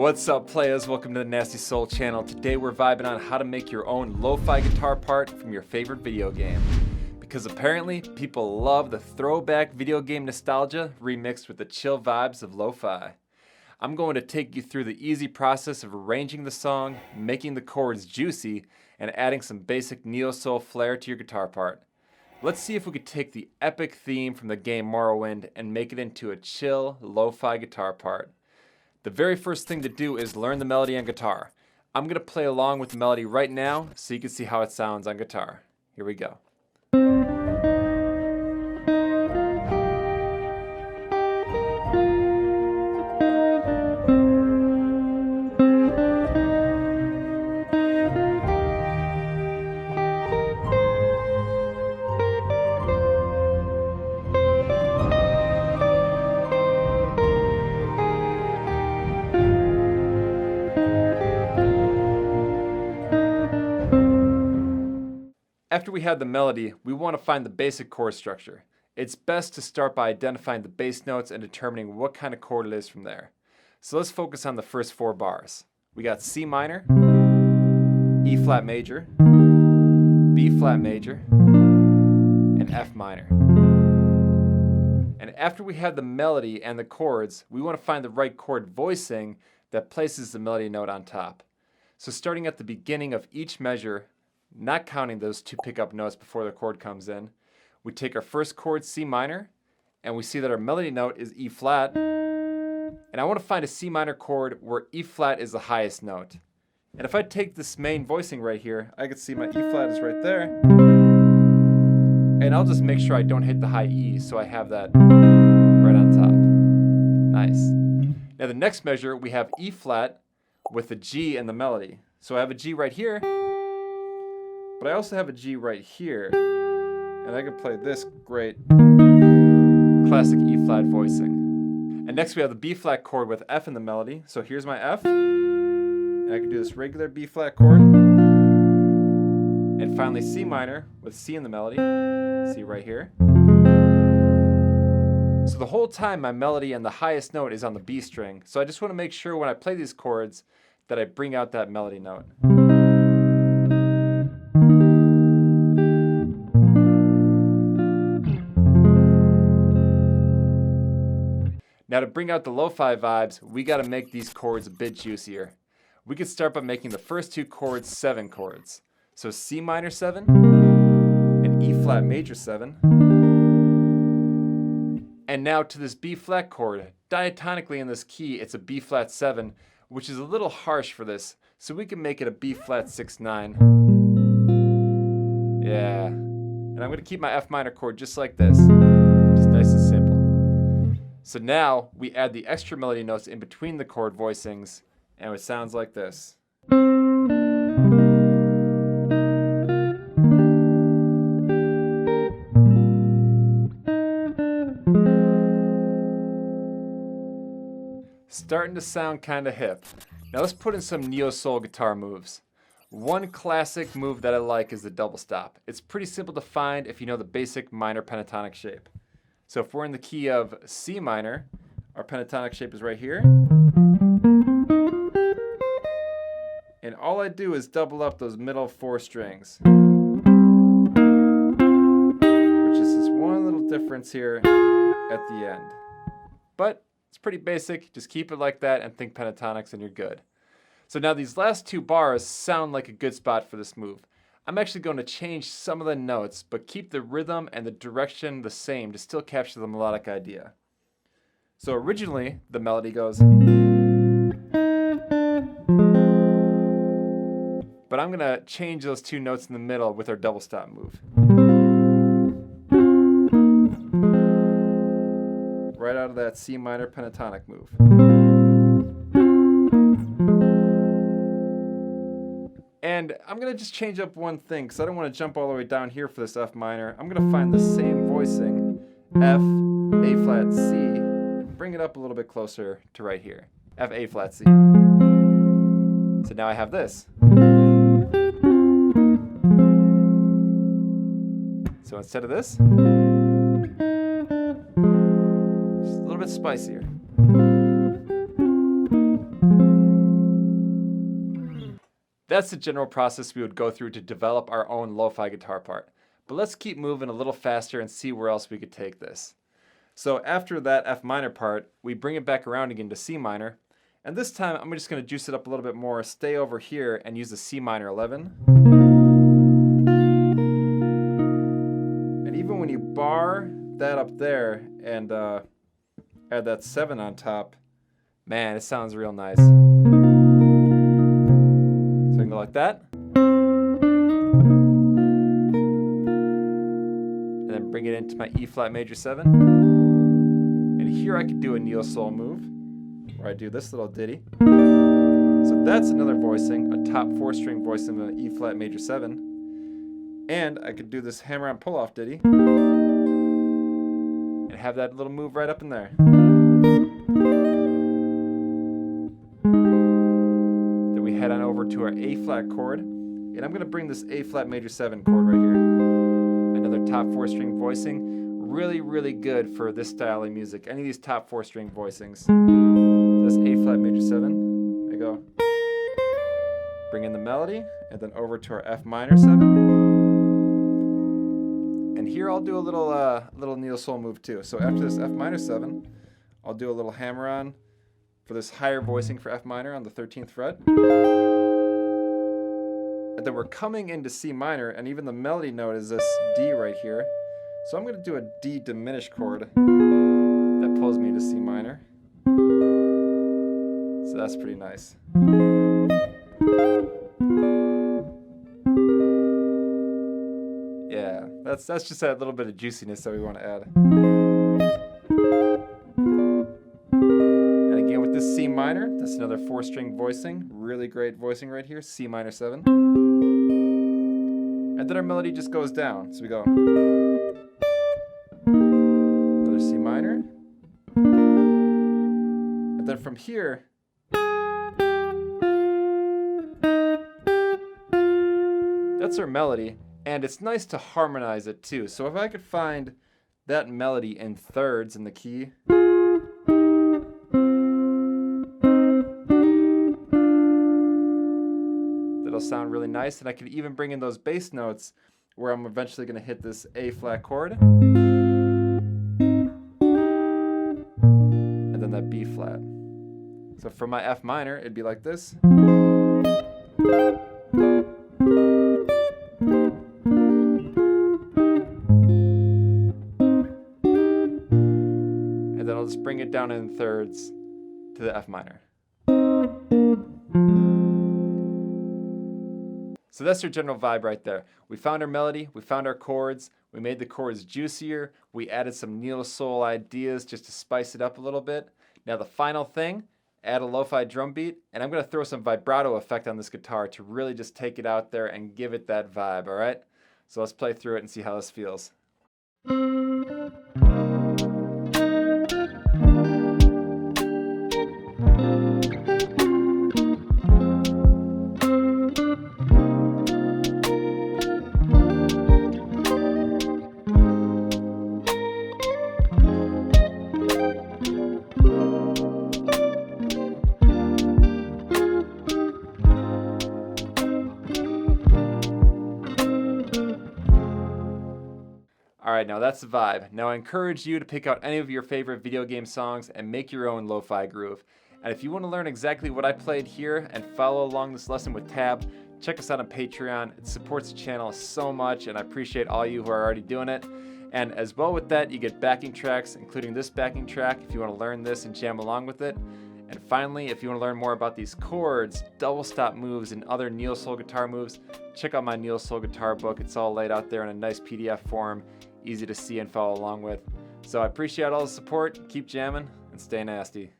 What's up, players? Welcome to the Nasty Soul channel. Today we're vibing on how to make your own lo-fi guitar part from your favorite video game. Because apparently people love the throwback video game nostalgia remixed with the chill vibes of lo-fi. I'm going to take you through the easy process of arranging the song, making the chords juicy, and adding some basic neo-soul flair to your guitar part. Let's see if we could take the epic theme from the game Morrowind and make it into a chill lo-fi guitar part. The very first thing to do is learn the melody on guitar. I'm going to play along with the melody right now so you can see how it sounds on guitar. Here we go. After we have the melody, we want to find the basic chord structure. It's best to start by identifying the bass notes and determining what kind of chord it is from there. So let's focus on the first 4 bars. We got C minor, E flat major, B flat major, and F minor. And after we have the melody and the chords, we want to find the right chord voicing that places the melody note on top. So starting at the beginning of each measure, not counting those 2 pickup notes before the chord comes in, we take our first chord, C minor, and we see that our melody note is E flat, and I want to find a C minor chord where E flat is the highest note. And if I take this main voicing right here, I can see my E flat is right there, and I'll just make sure I don't hit the high E, so I have that right on top. Nice. Now the next measure, we have E flat with a G in the melody. So I have a G right here, but I also have a G right here, and I can play this great classic E flat voicing. And next we have the B flat chord with F in the melody. So here's my F, and I can do this regular B flat chord. And finally C minor with C in the melody, C right here. So the whole time my melody and the highest note is on the B string, so I just want to make sure when I play these chords that I bring out that melody note. Now to bring out the lo-fi vibes, we got to make these chords a bit juicier. We could start by making the first 2 chords 7 chords. So C minor 7 and E flat major 7. And now to this B flat chord. Diatonically in this key, it's a B flat 7, which is a little harsh for this. So we can make it a B flat 6-9. Yeah. And I'm going to keep my F minor chord just like this. Just nice and simple. So now we add the extra melody notes in between the chord voicings, and it sounds like this. Starting to sound kind of hip. Now let's put in some neo-soul guitar moves. One classic move that I like is the double stop. It's pretty simple to find if you know the basic minor pentatonic shape. So if we're in the key of C minor, our pentatonic shape is right here. And all I do is double up those middle 4 strings, which is this one little difference here at the end. But it's pretty basic. Just keep it like that and think pentatonics and you're good. So now these last 2 bars sound like a good spot for this move. I'm actually going to change some of the notes, but keep the rhythm and the direction the same to still capture the melodic idea. So originally, the melody goes, but I'm going to change those 2 notes in the middle with our double stop move. Right out of that C minor pentatonic move. And I'm going to just change up one thing because I don't want to jump all the way down here for this F minor. I'm going to find the same voicing, F, A flat, C, bring it up a little bit closer to right here, F, A flat, C. So now I have this. So instead of this, just a little bit spicier. That's the general process we would go through to develop our own lo-fi guitar part. But let's keep moving a little faster and see where else we could take this. So after that F minor part, we bring it back around again to C minor. And this time I'm just going to juice it up a little bit more, stay over here and use the C minor 11. And even when you bar that up there and add that 7 on top, man, it sounds real nice. So I can go like that. And then bring it into my E flat major 7. And here I could do a neo soul move, where I do this little ditty. So that's another voicing, a top 4-string voicing of an E flat major 7. And I could do this hammer on pull off ditty and have that little move right up in there. Then we head on over to our A flat chord, and I'm going to bring this A flat major 7 chord right here. Another top 4-string voicing. Really, really good for this style of music. Any of these top 4-string voicings. So that's A flat major 7. There you go. Bring in the melody, and then over to our F minor 7. And here I'll do a little neo soul move too. So after this F minor 7, I'll do a little hammer on for this higher voicing for F minor on the 13th fret. And then we're coming into C minor, and even the melody note is this D right here. So I'm going to do a D diminished chord that pulls me into C minor. So that's pretty nice. Yeah, that's just that little bit of juiciness that we want to add. And again with this C minor, that's another 4-string voicing. Really great voicing right here, C minor 7. And then our melody just goes down. So we go another C minor. And then from here, that's our melody. And it's nice to harmonize it too. So if I could find that melody in thirds in the key, that'll sound really nice. And I could even bring in those bass notes where I'm eventually going to hit this A flat chord. And then that B flat. So for my F minor, it'd be like this. And then I'll just bring it down in thirds to the F minor. So that's your general vibe right there. We found our melody, we found our chords, we made the chords juicier, we added some neo soul ideas just to spice it up a little bit. Now the final thing, add a lo-fi drum beat, and I'm going to throw some vibrato effect on this guitar to really just take it out there and give it that vibe, all right? So let's play through it and see how this feels. Alright, now that's the vibe. Now I encourage you to pick out any of your favorite video game songs and make your own lo-fi groove. And if you want to learn exactly what I played here and follow along this lesson with Tab, check us out on Patreon. It supports the channel so much, and I appreciate all you who are already doing it. And as well with that, you get backing tracks, including this backing track if you want to learn this and jam along with it. And finally, if you want to learn more about these chords, double stop moves, and other neo soul guitar moves, check out my neo soul guitar book. It's all laid out there in a nice PDF form, easy to see and follow along with. So I appreciate all the support. Keep jamming and stay nasty.